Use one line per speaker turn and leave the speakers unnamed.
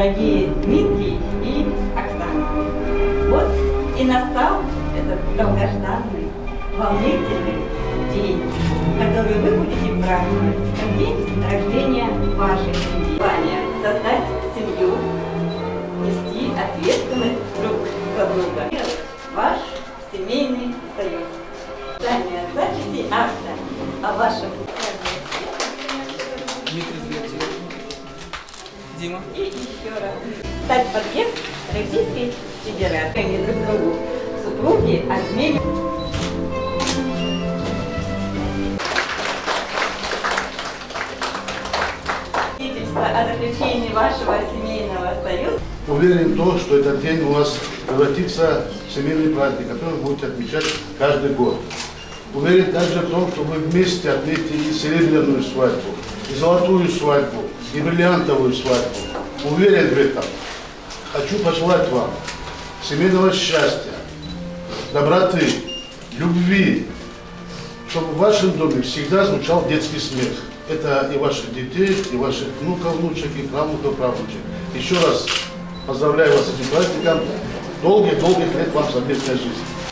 дорогие Дмитрий и Оксана. Вот и настал этот долгожданный, волнительный день, который вы будете праздновать как день рождения вашей семьи. Желание создать семью, нести ответственность друг за друга. Ваш семейный союз. Далее записи акта о вашем
Дима.
и еще раз стать подъезд Российской Федерации. Они друг другу супруги обмениваются. Свидетельство о заключении вашего семейного союза.
Уверен в том, что этот день у вас превратится в семейный праздник, который вы будете отмечать каждый год. Уверен также в том, что вы вместе отметите и серебряную свадьбу, и золотую свадьбу, и бриллиантовую свадьбу. Уверен в этом. Хочу пожелать вам семейного счастья, доброты, любви, чтобы в вашем доме всегда звучал детский смех. Это и ваших детей, и ваших внуков, внучек, и правнуков, правнучек. Еще раз поздравляю вас с этим праздником. Долгих-долгих лет вам совместной жизни.